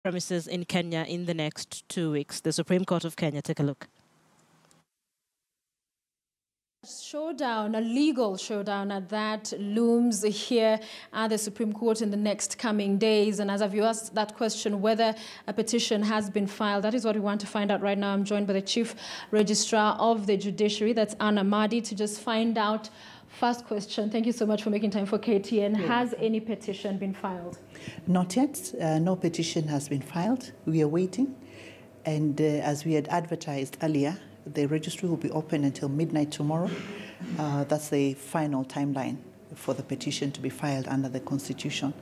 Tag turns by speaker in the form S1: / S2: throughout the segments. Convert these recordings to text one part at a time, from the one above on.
S1: premises in Kenya in the next 2 weeks. The Supreme Court of Kenya. Take a look.
S2: Showdown, a legal showdown at that, looms here at the Supreme Court in the next coming days. And as you asked that question, whether a petition has been filed, that is what we want to find out right now. I'm joined by the Chief Registrar of the Judiciary, that's Anna Madi, to just find out. First question, thank you so much for making time for KTN. Has any petition been filed?
S3: Not yet. No petition has been filed. We are waiting. And as we had advertised earlier, the registry will be open until midnight tomorrow. That's the final timeline for the petition to be filed under the Constitution.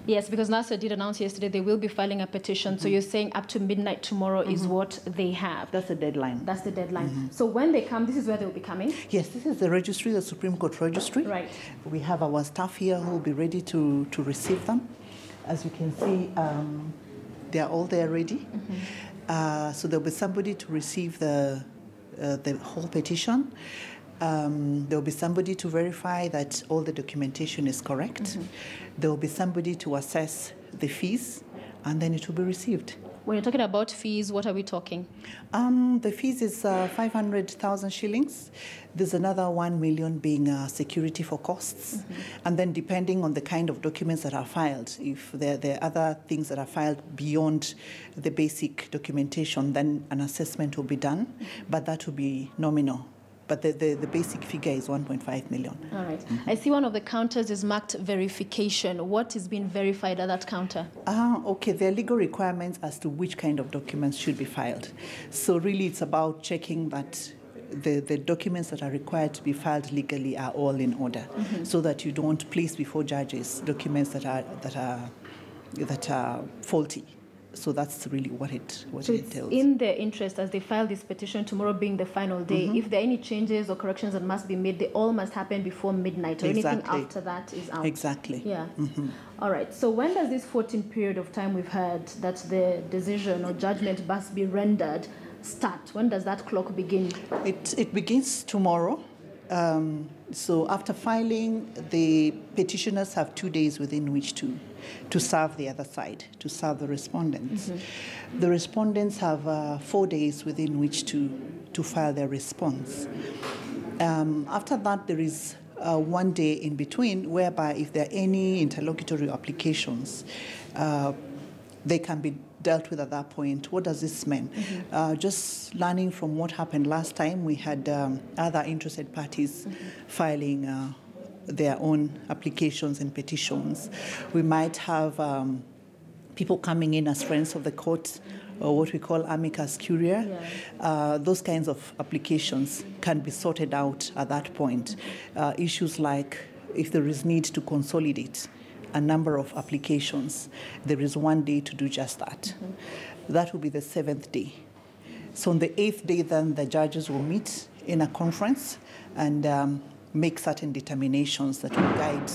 S2: Yes, because NASA did announce yesterday they will be filing a petition. So you're saying up to midnight tomorrow is what they have.
S3: That's the deadline.
S2: That's the deadline. So when they come, this is where they'll be coming?
S3: Yes, this is the registry, the Supreme Court registry.
S2: Right.
S3: We have our staff here who will be ready to receive them. As you can see, they are all there ready. So there'll be somebody to receive the whole petition. There'll be somebody to verify that all the documentation is correct. There'll be somebody to assess the fees, and then it will be received.
S2: When you're talking about fees, what are we talking?
S3: The fees is 500,000 shillings. There's another 1 million being security for costs. And then depending on the kind of documents that are filed, if there are other things that are filed beyond the basic documentation, then an assessment will be done, but that will be nominal. But the basic figure is 1.5 million.
S2: All right. I see one of the counters is marked verification. What is being verified at that counter?
S3: Okay, there are legal requirements as to which kind of documents should be filed. So really it's about checking that the documents that are required to be filed legally are all in order, so that you don't place before judges documents that are faulty. So that's really what it entails.
S2: In their interest, as they file this petition, tomorrow being the final day, if there are any changes or corrections that must be made, they all must happen before midnight, or anything after that is out.
S3: Exactly.
S2: Yeah. All right. So when does this 14 period of time we've heard that the decision or judgment must be rendered start? When does that clock begin?
S3: It begins tomorrow. So after filing, the petitioners have 2 days within which to serve the other side, to serve the respondents. The respondents have 4 days within which to file their response. After that, there is 1 day in between, whereby if there are any interlocutory applications, they can be dealt with at that point. What does this mean? Just learning from what happened last time, we had other interested parties filing their own applications and petitions. We might have people coming in as friends of the court, or what we call amicus curiae. Those kinds of applications can be sorted out at that point. Issues like if there is need to consolidate a number of applications, there is 1 day to do just that. That will be the 7th day. So on the 8th day, then the judges will meet in a conference and make certain determinations that will guide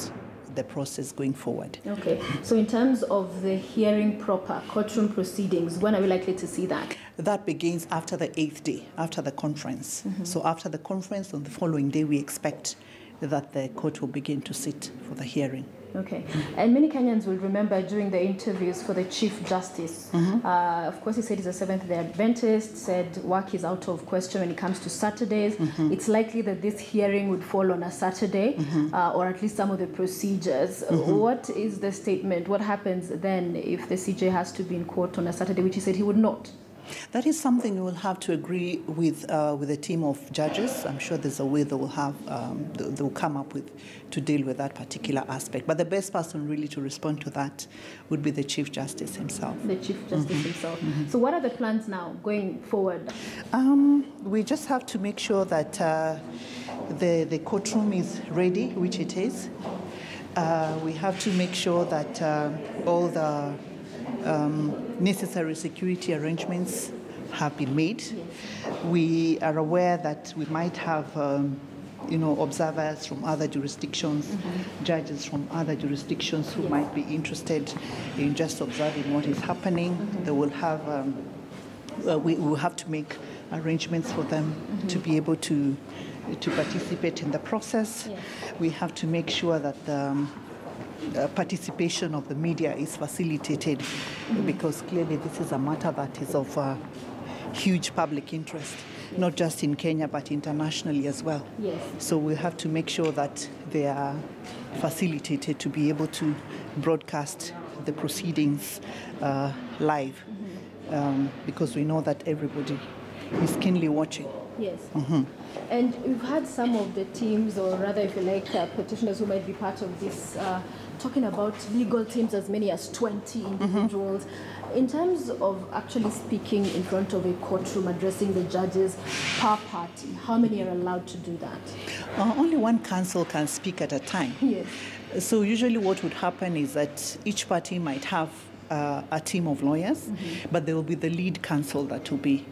S3: the process going forward.
S2: Okay. So in terms of the hearing proper, courtroom proceedings, when are we likely to see that?
S3: That begins after the 8th day, after the conference. So after the conference, on the following day, we expect that the court will begin to sit for the hearing.
S2: Okay. And many Kenyans will remember during the interviews for the Chief Justice, of course he said he's a Seventh-day Adventist, said work is out of question when it comes to Saturdays. It's likely that this hearing would fall on a Saturday, or at least some of the procedures. What is the statement? What happens then if the CJ has to be in court on a Saturday, which he said he would not?
S3: That is something we will have to agree with a team of judges. I'm sure there's a way they will come up with to deal with that particular aspect. But the best person really to respond to that would be the Chief Justice himself.
S2: The Chief Justice himself. So what are the plans now going forward?
S3: We just have to make sure that the courtroom is ready, which it is. We have to make sure that all the necessary security arrangements have been made. We are aware that we might have observers from other jurisdictions, judges from other jurisdictions who might be interested in just observing what is happening. They will have, we will have to make arrangements for them to be able to participate in the process. We have to make sure that participation of the media is facilitated, because clearly this is a matter that is of huge public interest, not just in Kenya but internationally as well.
S2: Yes.
S3: So we have to make sure that they are facilitated to be able to broadcast the proceedings live, because we know that everybody is keenly watching.
S2: Yes. And we've had some of the teams, or rather, if you like, petitioners who might be part of this, talking about legal teams as many as 20 individuals. In terms of actually speaking in front of a courtroom, addressing the judges per party, how many are allowed to do that?
S3: Only one counsel can speak at a time.
S2: Yes.
S3: So usually what would happen is that each party might have a team of lawyers, but there will be the lead counsel that will be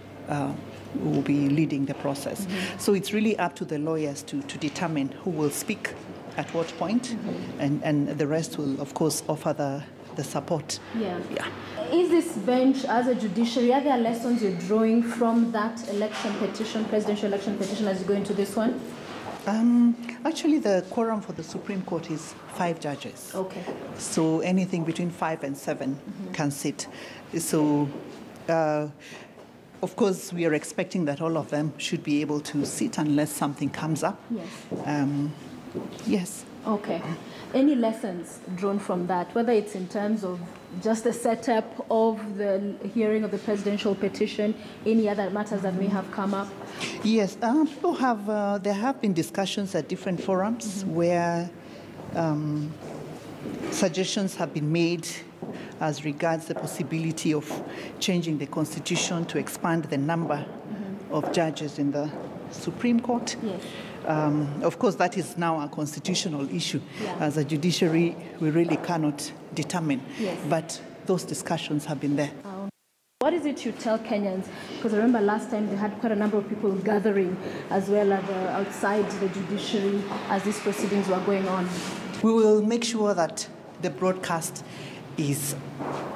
S3: leading the process. So it's really up to the lawyers to determine who will speak at what point, and the rest will, of course, offer the support.
S2: Yeah. Is this bench, as a judiciary, are there lessons you're drawing from that election petition, presidential election petition, as you go into this one?
S3: Actually, the quorum for the Supreme Court is 5 judges.
S2: Okay.
S3: So anything between 5 and 7 can sit. So, of course, we are expecting that all of them should be able to sit unless something comes up.
S2: Yes.
S3: Yes.
S2: Okay. Any lessons drawn from that, whether it's in terms of just the setup of the hearing of the presidential petition, any other matters that may have come up?
S3: Yes, people have. There have been discussions at different forums where suggestions have been made as regards the possibility of changing the constitution to expand the number of judges in the Supreme Court.
S2: Yes.
S3: Of course, that is now a constitutional issue.
S2: Yeah.
S3: As a judiciary, we really cannot determine.
S2: Yes.
S3: But those discussions have been there.
S2: What is it you tell Kenyans? Because I remember last time they had quite a number of people gathering as well as outside the judiciary as these proceedings were going on.
S3: We will make sure that the broadcast is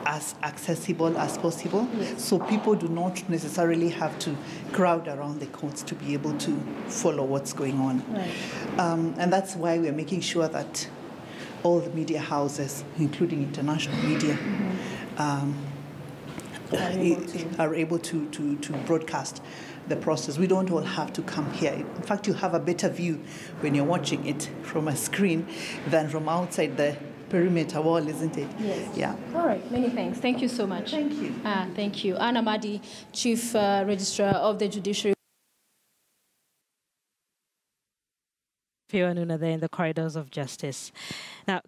S3: as accessible as possible, so people do not necessarily have to crowd around the courts to be able to follow what's going on.
S2: Right.
S3: And that's why we're making sure that all the media houses, including international media, are able to broadcast the process. We don't all have to come here. In fact, you have a better view when you're watching it from a screen than from outside the perimeter wall, isn't it?
S2: Yes.
S3: Yeah.
S2: All right. Many thanks. Thank you so much.
S3: Thank you.
S2: Thank you. Anna Madi, Chief Registrar of the Judiciary.
S1: Fiona there in the corridors of justice. Now,